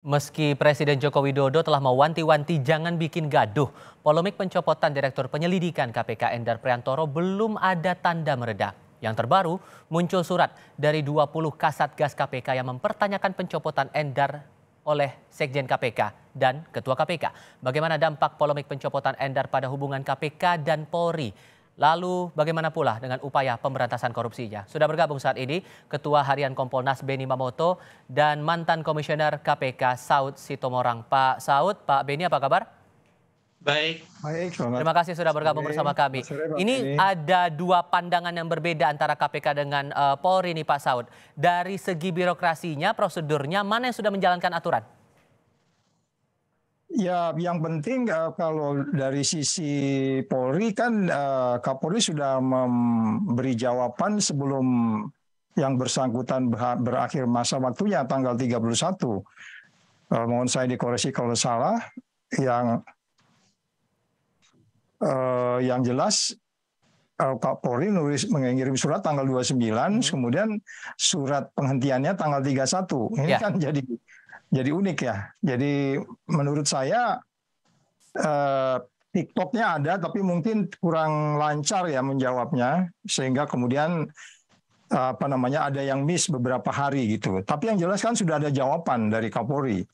Meski Presiden Joko Widodo telah mewanti-wanti jangan bikin gaduh, polemik pencopotan Direktur Penyelidikan KPK Endar Priantoro belum ada tanda mereda. Yang terbaru, muncul surat dari 20 Kasatgas KPK yang mempertanyakan pencopotan Endar oleh Sekjen KPK dan Ketua KPK. Bagaimana dampak polemik pencopotan Endar pada hubungan KPK dan Polri? Lalu bagaimana pula dengan upaya pemberantasan korupsinya? Sudah bergabung saat ini Ketua Harian Kompolnas Beni Mamoto dan mantan Komisioner KPK Saud Sitomorang. Pak Saud, Pak Beni apa kabar? Baik, Selamat Terima kasih sudah bergabung sore. bersama kami. Selamat sore, Pak Ini Beni. ada dua pandangan yang berbeda antara KPK dengan Polri nih Pak Saud. Dari segi birokrasinya, prosedurnya, mana yang sudah menjalankan aturan? Ya, yang penting kalau dari sisi Polri kan Kapolri sudah memberi jawaban sebelum yang bersangkutan berakhir masa waktunya tanggal 31. Mohon saya dikoreksi kalau salah. Yang jelas Kapolri mengirim surat tanggal 29, kemudian surat penghentiannya tanggal 31. Ini kan jadi unik ya. Jadi menurut saya TikToknya ada tapi mungkin kurang lancar ya menjawabnya sehingga kemudian ada yang miss beberapa hari gitu. Tapi yang jelas kan sudah ada jawaban dari Kapolri.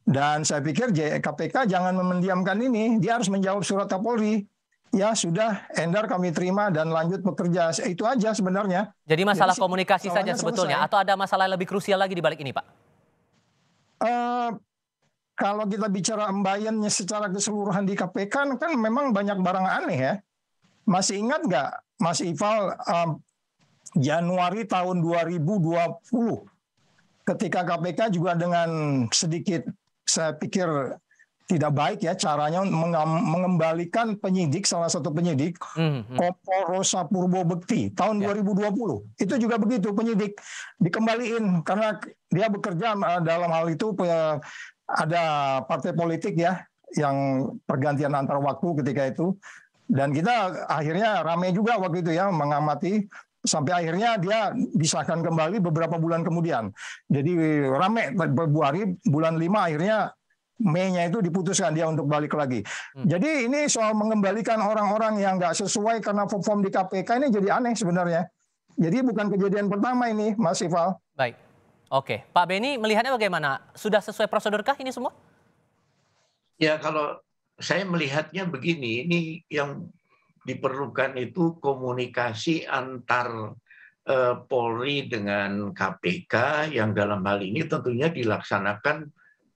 Dan saya pikir KPK jangan mendiamkan ini, dia harus menjawab surat Kapolri. Ya sudah, Endar kami terima dan lanjut bekerja. Itu aja sebenarnya. Jadi masalah komunikasi saja sebetulnya, selesai. atau ada masalah lebih krusial lagi di balik ini Pak? Kalau kita bicara ambayannya secara keseluruhan di KPK kan memang banyak barang aneh ya. Masih ingat nggak Mas Ival Januari tahun 2020 ketika KPK juga dengan sedikit saya pikir tidak baik ya caranya mengembalikan penyidik, salah satu penyidik Kompol Rosa Purbo Bekti tahun 2020. Itu juga begitu, penyidik dikembaliin karena dia bekerja dalam hal itu ada partai politik ya yang pergantian antar waktu ketika itu. Dan kita akhirnya ramai juga waktu itu ya mengamati sampai akhirnya dia disahkan kembali beberapa bulan kemudian. Jadi ramai Februari bulan 5 akhirnya Mei-nya itu diputuskan dia untuk balik lagi. Jadi ini soal mengembalikan orang-orang yang nggak sesuai karena form di KPK ini jadi aneh sebenarnya. Jadi bukan kejadian pertama ini, Mas Ival. Baik, oke. Pak Beni melihatnya bagaimana? Sudah sesuai prosedurkah ini semua? ya kalau saya melihatnya begini, ini yang diperlukan itu komunikasi antar Polri dengan KPK yang dalam hal ini tentunya dilaksanakan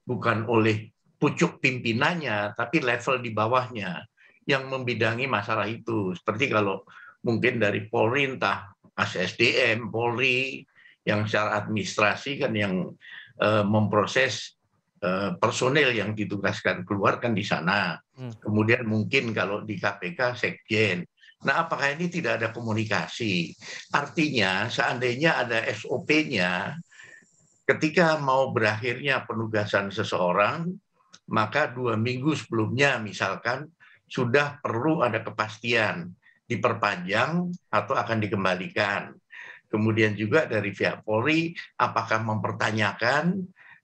bukan oleh pucuk pimpinannya, tapi level di bawahnya yang membidangi masalah itu. Seperti kalau mungkin dari Polri, entah SDM, Polri, yang secara administrasi kan yang memproses personel yang ditugaskan keluar kan di sana. Kemudian mungkin kalau di KPK Sekjen. Nah, apakah ini tidak ada komunikasi? Artinya seandainya ada SOP-nya, ketika mau berakhirnya penugasan seseorang, maka 2 minggu sebelumnya misalkan sudah perlu ada kepastian diperpanjang atau akan dikembalikan. Kemudian juga dari pihak Polri apakah mempertanyakan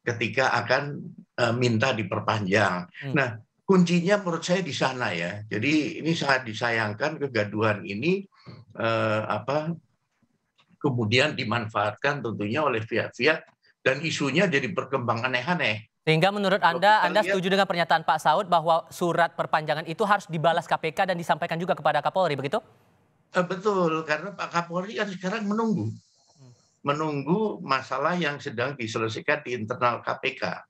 ketika akan minta diperpanjang. Nah, kuncinya menurut saya di sana ya. Jadi ini sangat disayangkan kegaduhan ini kemudian dimanfaatkan tentunya oleh pihak-pihak dan isunya jadi berkembang aneh-aneh. Sehingga menurut Anda setuju dengan pernyataan Pak Saud bahwa surat perpanjangan itu harus dibalas KPK dan disampaikan juga kepada Kapolri, begitu? Betul, karena Pak Kapolri kan sekarang menunggu masalah yang sedang diselesaikan di internal KPK.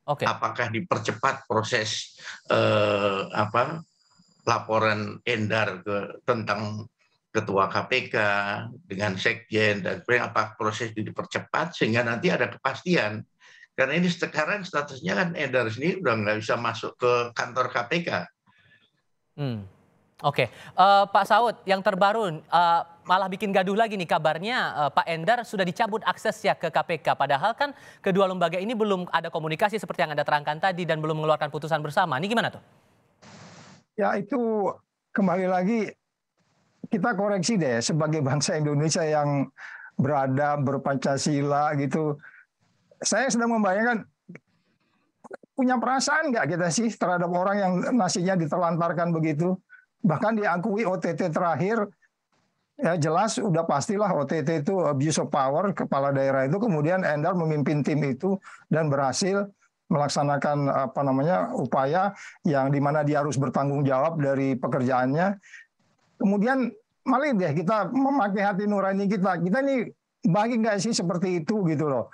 Apakah dipercepat proses laporan Endar tentang Ketua KPK dengan Sekjen dan apa proses itu dipercepat sehingga nanti ada kepastian. Karena ini sekarang statusnya kan Endar sendiri udah nggak bisa masuk ke kantor KPK. Pak Saud, yang terbaru malah bikin gaduh lagi nih kabarnya Pak Endar sudah dicabut aksesnya ke KPK. Padahal kan kedua lembaga ini belum ada komunikasi seperti yang Anda terangkan tadi dan belum mengeluarkan putusan bersama. Ini gimana tuh? Ya itu kembali lagi kita koreksi deh sebagai bangsa Indonesia yang beradab, berpancasila gitu. saya sedang membayangkan, punya perasaan nggak kita sih terhadap orang yang nasinya ditelantarkan begitu? Bahkan diakui OTT terakhir, ya jelas udah pastilah OTT itu abuse of power, kepala daerah itu. Kemudian Endar memimpin tim itu dan berhasil melaksanakan upaya yang dimana dia harus bertanggung jawab dari pekerjaannya. Kemudian mari deh kita memakai hati nurani kita ini baik nggak sih seperti itu gitu loh.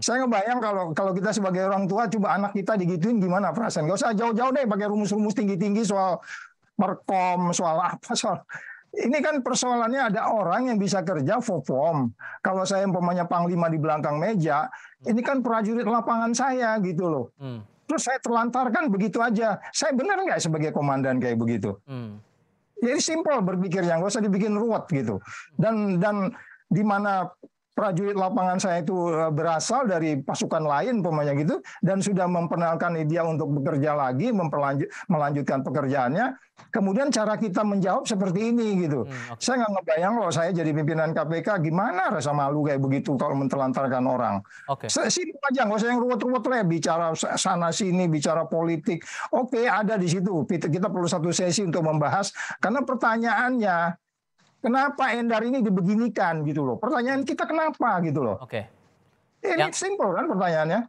Saya ngebayang kalau kita sebagai orang tua coba anak kita digituin gimana perasaan. Gak usah jauh-jauh deh pakai rumus-rumus tinggi-tinggi soal perkom, soal apa, ini kan persoalannya ada orang yang bisa kerja for form. Kalau saya umpamanya panglima di belakang meja, ini kan prajurit lapangan saya gitu loh. Terus saya terlantarkan begitu aja. Saya benar nggak sebagai komandan kayak begitu? Jadi simpel berpikirnya, nggak usah dibikin ruwet gitu. Dan di mana prajurit lapangan saya itu berasal dari pasukan lain umpamanya gitu, dan sudah memperkenalkan dia untuk bekerja lagi, melanjutkan pekerjaannya. Kemudian cara kita menjawab seperti ini gitu. Saya nggak ngebayang loh saya jadi pimpinan KPK gimana rasa malu kayak begitu kalau mentelantarkan orang. Simpel aja, nggak usah yang ruwet-ruwet lah, bicara sana sini, bicara politik. Oke, ada di situ. Kita perlu satu sesi untuk membahas karena pertanyaannya, kenapa Endar ini dibeginikan gitu loh? Pertanyaan kita kenapa gitu loh? Ini simpel kan pertanyaannya.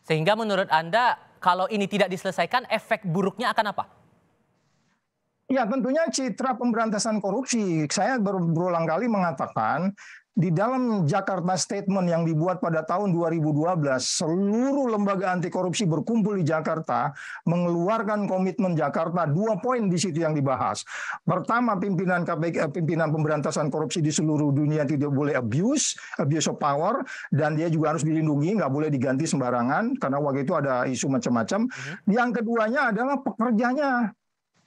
Sehingga menurut Anda kalau ini tidak diselesaikan efek buruknya akan apa? Ya tentunya citra pemberantasan korupsi. Saya berulang kali mengatakan di dalam Jakarta Statement yang dibuat pada tahun 2012, seluruh lembaga anti korupsi berkumpul di Jakarta mengeluarkan komitmen Jakarta. 2 poin di situ yang dibahas. Pertama, pimpinan KPK, pimpinan pemberantasan korupsi di seluruh dunia tidak boleh abuse of power, dan dia juga harus dilindungi, nggak boleh diganti sembarangan karena waktu itu ada isu macam-macam. Yang keduanya adalah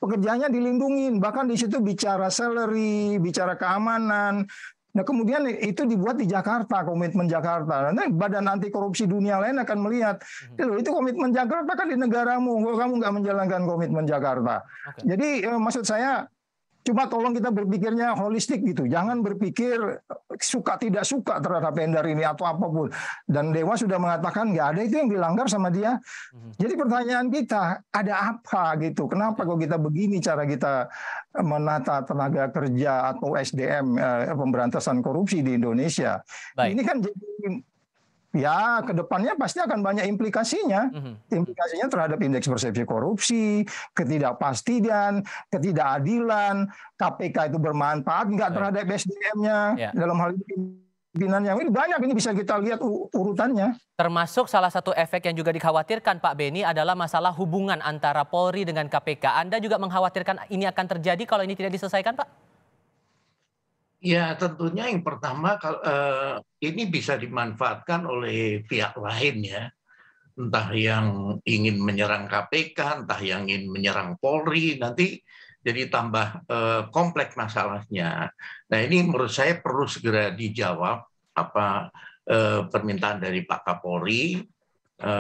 pekerjaannya dilindungi, bahkan di situ bicara salary, bicara keamanan. Nah kemudian itu dibuat di Jakarta, komitmen Jakarta. Nanti badan anti korupsi dunia lain akan melihat, itu komitmen Jakarta kan di negaramu, kok kamu nggak menjalankan komitmen Jakarta. Jadi maksud saya, cuma tolong kita berpikirnya holistik gitu. Jangan berpikir suka tidak suka terhadap Endar ini atau apapun. Dan Dewas sudah mengatakan nggak ada itu yang dilanggar sama dia. Jadi pertanyaan kita, ada apa gitu? Kenapa kok kita begini cara kita menata tenaga kerja atau SDM pemberantasan korupsi di Indonesia? Ini kan jadi, ya kedepannya pasti akan banyak implikasinya. Implikasinya terhadap indeks persepsi korupsi, ketidakpastian, ketidakadilan, KPK itu bermanfaat nggak terhadap SDM-nya, dalam hal ini pimpinannya. Ini banyak, ini bisa kita lihat urutannya. Termasuk salah satu efek yang juga dikhawatirkan Pak Beni adalah masalah hubungan antara Polri dengan KPK. Anda juga mengkhawatirkan ini akan terjadi kalau ini tidak diselesaikan, Pak? Ya tentunya yang pertama ini bisa dimanfaatkan oleh pihak lain ya, entah yang ingin menyerang KPK, entah yang ingin menyerang Polri, nanti jadi tambah kompleks masalahnya. Nah ini menurut saya perlu segera dijawab apa permintaan dari Pak Kapolri,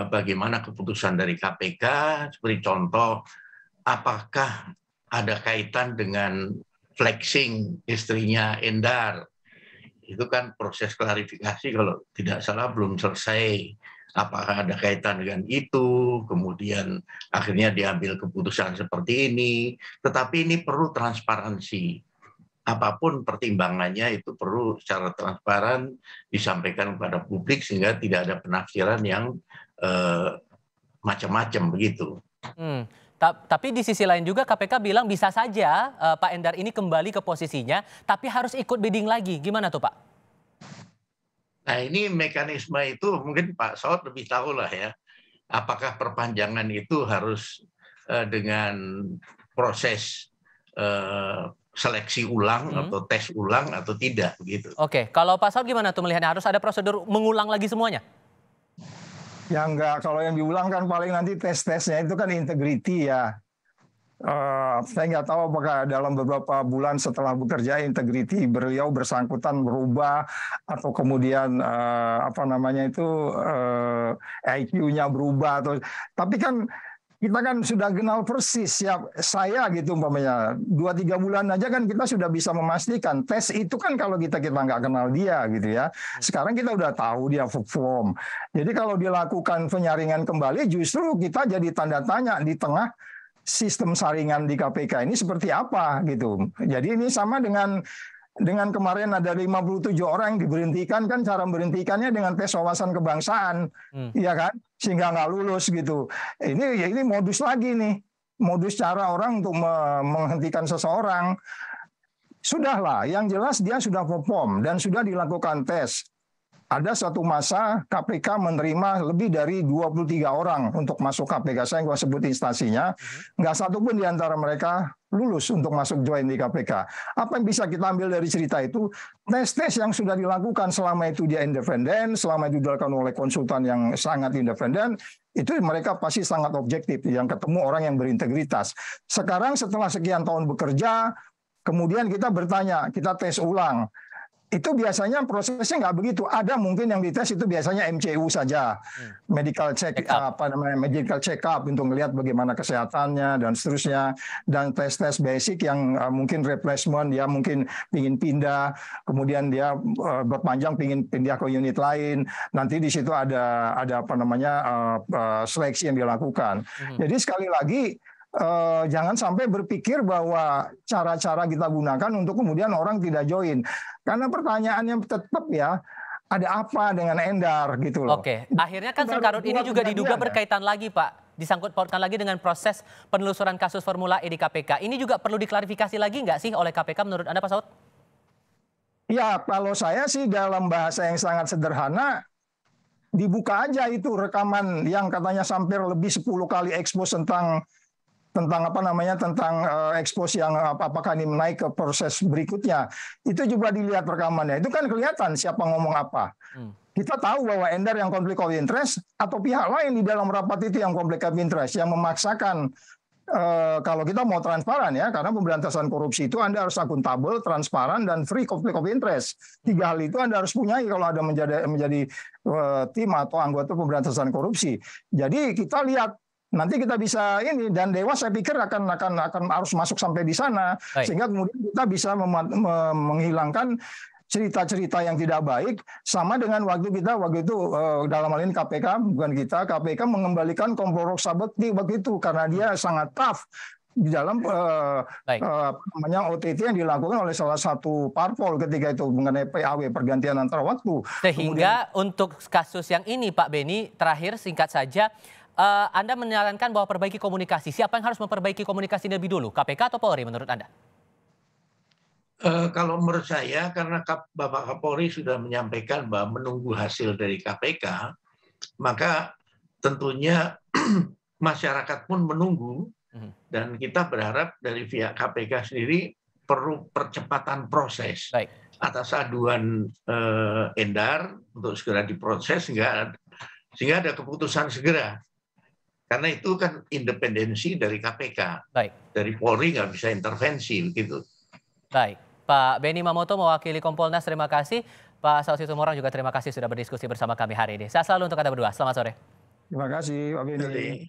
bagaimana keputusan dari KPK, seperti contoh apakah ada kaitan dengan flexing istrinya Endar. Itu kan proses klarifikasi kalau tidak salah belum selesai. Apakah ada kaitan dengan itu, kemudian akhirnya diambil keputusan seperti ini. Tetapi ini perlu transparansi. Apapun pertimbangannya itu perlu secara transparan disampaikan kepada publik sehingga tidak ada penafsiran yang macam-macam begitu. Tapi di sisi lain juga KPK bilang bisa saja Pak Endar ini kembali ke posisinya, tapi harus ikut bidding lagi. Gimana tuh Pak? Nah ini mekanisme itu mungkin Pak Saud lebih tahu lah ya. Apakah perpanjangan itu harus dengan proses seleksi ulang atau tes ulang atau tidak begitu. Oke, kalau Pak Saud gimana tuh melihatnya? Harus ada prosedur mengulang lagi semuanya? Ya enggak, kalau yang diulang kan paling nanti tes-tesnya itu kan integriti ya. Saya nggak tahu apakah dalam beberapa bulan setelah bekerja integriti beliau bersangkutan berubah atau kemudian IQ-nya berubah atau, tapi kan kita kan sudah kenal persis ya, saya gitu umpamanya 2-3 bulan aja kan kita sudah bisa memastikan. Tes itu kan kalau kita nggak kenal dia gitu ya. Sekarang kita udah tahu dia perform. Jadi kalau dilakukan penyaringan kembali justru kita jadi tanda tanya di tengah sistem saringan di KPK ini seperti apa gitu. Jadi ini sama dengan kemarin ada 57 orang yang diberhentikan, kan cara memberhentikannya dengan tes wawasan kebangsaan, ya kan, sehingga nggak lulus gitu. Ini modus lagi nih, modus cara orang untuk menghentikan seseorang. Sudahlah, yang jelas dia sudah perform dan sudah dilakukan tes. Ada suatu masa KPK menerima lebih dari 23 orang untuk masuk KPK. Saya nggak sebut instansinya, nggak satu pun di antara mereka lulus untuk masuk join di KPK. Apa yang bisa kita ambil dari cerita itu? Tes-tes yang sudah dilakukan selama itu dia independen, selama itu dilakukan oleh konsultan yang sangat independen, itu mereka pasti sangat objektif, yang ketemu orang yang berintegritas. Sekarang setelah sekian tahun bekerja, kemudian kita bertanya, kita tes ulang. Itu biasanya prosesnya nggak begitu. Ada mungkin yang dites itu biasanya MCU saja, medical check up untuk melihat bagaimana kesehatannya dan seterusnya, dan tes-tes basic yang mungkin replacement, dia mungkin pingin pindah, kemudian dia berpanjang pingin pindah ke unit lain. Nanti di situ ada seleksi yang dilakukan. Jadi sekali lagi, jangan sampai berpikir bahwa cara-cara kita gunakan untuk kemudian orang tidak join. Karena pertanyaannya tetap ya, ada apa dengan Endar gitu loh. Oke, akhirnya kan sengkarut ini juga diduga berkaitan lagi Pak, disangkut pautkan lagi dengan proses penelusuran kasus Formula E di KPK. Ini juga perlu diklarifikasi lagi nggak sih oleh KPK menurut Anda Pak Saud? Ya, kalau saya sih dalam bahasa yang sangat sederhana, dibuka aja itu rekaman yang katanya sampai lebih 10 kali ekspos tentang ekspos yang apakah ini naik ke proses berikutnya. Itu juga dilihat rekamannya. Itu kan kelihatan siapa ngomong apa. Kita tahu bahwa Endar yang konflik of interest atau pihak lain di dalam rapat itu yang konflik of interest yang memaksakan, kalau kita mau transparan ya, karena pemberantasan korupsi itu Anda harus akuntabel, transparan, dan free conflict of interest. 3 hal itu Anda harus punyai kalau Anda menjadi tim atau anggota pemberantasan korupsi. Jadi kita lihat, nanti kita bisa ini, dan Dewas saya pikir akan harus masuk sampai di sana. Baik. Sehingga kemudian kita bisa menghilangkan cerita-cerita yang tidak baik, sama dengan waktu itu dalam hal ini KPK mengembalikan Kompol Roksabekti begitu, karena dia sangat tough di dalam OTT yang dilakukan oleh salah satu parpol ketika itu mengenai PAW, pergantian antar waktu. Sehingga untuk kasus yang ini Pak Beni, terakhir singkat saja, Anda menyarankan bahwa perbaiki komunikasi. Siapa yang harus memperbaiki komunikasi lebih dulu? KPK atau Polri menurut Anda? Kalau menurut saya, karena Bapak Kapolri sudah menyampaikan bahwa menunggu hasil dari KPK, maka tentunya masyarakat pun menunggu, dan kita berharap dari pihak KPK sendiri perlu percepatan proses. Baik. Atas aduan Endar untuk segera diproses sehingga ada keputusan segera. Karena itu kan independensi dari KPK. Baik. Dari Polri nggak bisa intervensi begitu. Baik. Pak Beni Mamoto mewakili Kompolnas, terima kasih. Pak Saud Situmorang juga terima kasih sudah berdiskusi bersama kami hari ini. Sehat selalu untuk Anda berdua. Selamat sore. Terima kasih Pak Beni.